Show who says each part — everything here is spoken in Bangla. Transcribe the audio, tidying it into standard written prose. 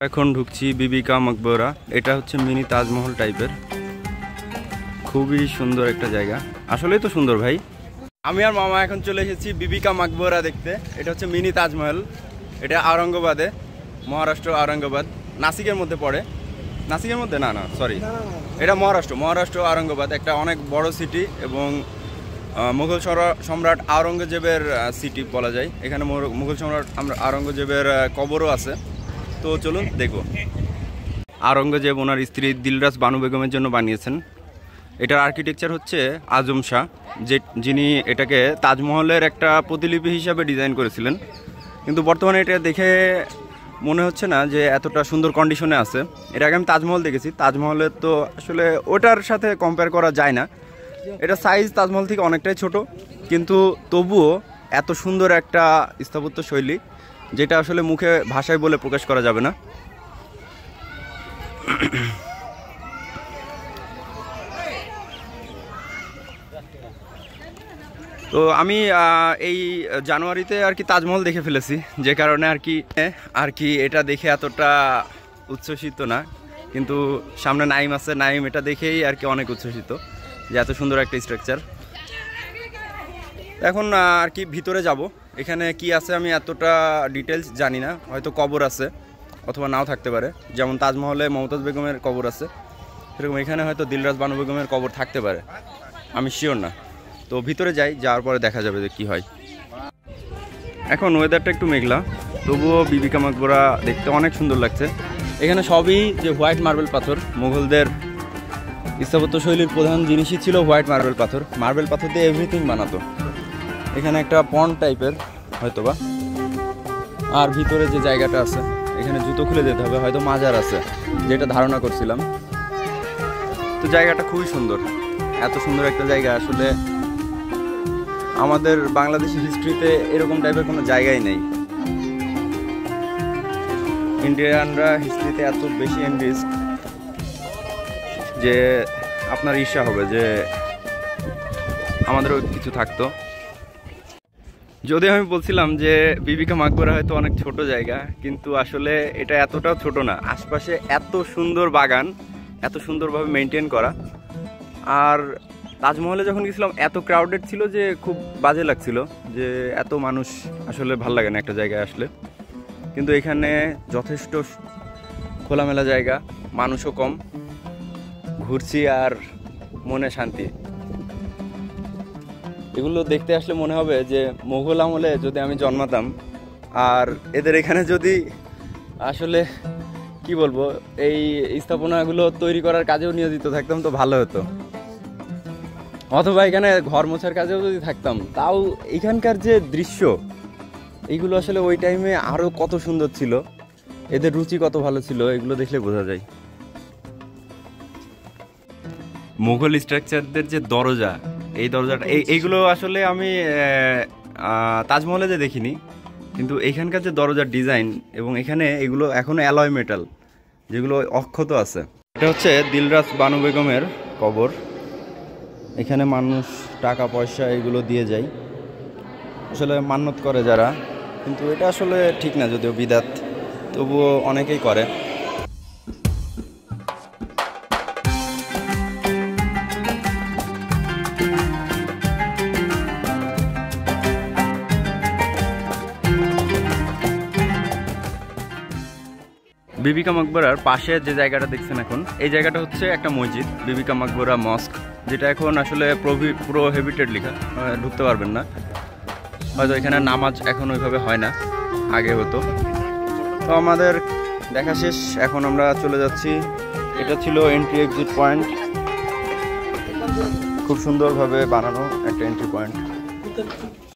Speaker 1: এখন ঢুকছি বিবি কা মকবরা। এটা হচ্ছে মিনি তাজমহল টাইপের, খুবই সুন্দর একটা জায়গা। আসলেই তো সুন্দর ভাই। আমি আর মামা এখন চলে এসেছি বিবি কা মকবরা দেখতে। এটা হচ্ছে মিনি তাজমহল। এটা আওরঙ্গাবাদে, মহারাষ্ট্র আওরঙ্গাবাদ, নাসিকের মধ্যে পড়ে। নাসিকের মধ্যে না, সরি, এটা মহারাষ্ট্র আওরঙ্গাবাদ, একটা অনেক বড় সিটি এবং মুঘল সম্রাট আওরঙ্গজেবের সিটি বলা যায়। এখানে মুঘল সম্রাট আওরঙ্গজেবের কবরও আছে। তো চলুন দেখব। আওরঙ্গজেব ওনার স্ত্রী দিলরাস বানু বেগমের জন্য বানিয়েছেন। এটার আর্কিটেকচার হচ্ছে আজম শাহ, যিনি এটাকে তাজমহলের একটা প্রতিলিপি হিসাবে ডিজাইন করেছিলেন। কিন্তু বর্তমানে এটা দেখে মনে হচ্ছে না যে এতটা সুন্দর কন্ডিশনে আছে। এর আগে আমি তাজমহল দেখেছি, তাজমহলের তো আসলে ওটার সাথে কম্পেয়ার করা যায় না। এটা সাইজ তাজমহল থেকে অনেকটাই ছোট, কিন্তু তবুও এত সুন্দর একটা স্থাপত্য শৈলী যেটা আসলে মুখে ভাষায় বলে প্রকাশ করা যাবে না। তো আমি এই জানুয়ারিতে আর কি তাজমহল দেখে ফেলেছি, যে কারণে আর কি এটা দেখে এতটা উচ্ছ্বসিত না। কিন্তু সামনে নাইম আছে, নাইম এটা দেখেই আর কি অনেক উচ্ছ্বসিত যে এত সুন্দর একটা স্ট্রাকচার। এখন আর কি ভিতরে যাব। এখানে কি আছে আমি এতটা ডিটেলস জানি না, হয়তো কবর আছে অথবা নাও থাকতে পারে। যেমন তাজমহলে মমতাজ বেগমের কবর আছে, সেরকম এখানে হয়তো দিলরাস বানু বেগমের কবর থাকতে পারে, আমি শিওর না। তো ভিতরে যাই, যাওয়ার পরে দেখা যাবে যে কী হয়। এখন ওয়েদারটা একটু মেঘলা, তবুও বিবি কা মকবরা দেখতে অনেক সুন্দর লাগছে। এখানে সবই যে হোয়াইট মার্বেল পাথর, মুঘলদের স্থাপত্য শৈলীর প্রধান জিনিসই ছিল হোয়াইট মার্বেল পাথর। মার্বেল পাথর দিয়ে এভরিথিং বানাতো। এখানে একটা পন্ড টাইপের হয়তোবা। আর ভিতরে যে জায়গাটা আছে, এখানে জুতো খুলে যেতে হবে, হয়তো মাজার আছে যেটা ধারণা করছিলাম। তো জায়গাটা খুবই সুন্দর, এত সুন্দর একটা জায়গা আসলে আমাদের বাংলাদেশি হিস্ট্রিতে এরকম টাইপের কোনো জায়গাই নেই। ইন্ডিয়ানরা হিস্ট্রিতে এত বেশি এনরিচ যে আপনার ঈর্ষা হবে যে আমাদেরও কিছু থাকতো। যদিও আমি বলছিলাম যে বিবি কা মকবরা হয়তো অনেক ছোট জায়গা, কিন্তু আসলে এটা এতটাও ছোট না। আশপাশে এত সুন্দর বাগান, এত সুন্দরভাবে মেনটেন করা। আর তাজমহলে যখন গেছিলাম এত ক্রাউডেড ছিল যে খুব বাজে লাগছিল, যে এত মানুষ আসলে ভাল লাগে না একটা জায়গায় আসলে। কিন্তু এখানে যথেষ্ট খোলামেলা জায়গা, মানুষও কম, ঘুরছি আর মনে শান্তি। এগুলো দেখতে আসলে মনে হবে যে মুঘল আমলে যদি আমি জন্মাতাম আর এদের এখানে যদি আসলে কি বলবো এই স্থাপনাগুলো তৈরি করার কাজেও নিয়োজিত থাকতাম তো ভালো হতো। অথবা এখানে ঘর মোছার কাজেও যদি থাকতাম, তাও এখানকার যে দৃশ্য এইগুলো আসলে ওই টাইমে আরও কত সুন্দর ছিল, এদের রুচি কত ভালো ছিল, এগুলো দেখলে বোঝা যায়। মুঘল স্ট্রাকচারদের যে দরজা, এই দরজাটা এইগুলো আসলে আমি তাজমহলে যে দেখিনি, কিন্তু এখানকার যে দরজার ডিজাইন এবং এখানে এগুলো এখনো অ্যালয় মেটাল যেগুলো অক্ষত আছে। এটা হচ্ছে দিলরাস বানু বেগমের কবর। এখানে মানুষ টাকা পয়সা এগুলো দিয়ে যায়, আসলে মান্যত করে যারা। কিন্তু এটা আসলে ঠিক না, যদিও বিদাত, তবুও অনেকেই করে। বিবি কা মকবরার পাশে যে জায়গাটা দেখছেন এখন, এই জায়গাটা হচ্ছে একটা মসজিদ, বিবি কা মকবরা মস্ক, যেটা এখন আসলে প্রোহিবিটেড লেখা, ঢুকতে পারবেন না। হয়তো এখানে নামাজ এখন ওইভাবে হয় না, আগে হতো। তো আমাদের দেখা শেষ, এখন আমরা চলে যাচ্ছি। এটা ছিল এন্ট্রি এক্সিট পয়েন্ট, খুব সুন্দরভাবে বানানো একটা এন্ট্রি পয়েন্ট।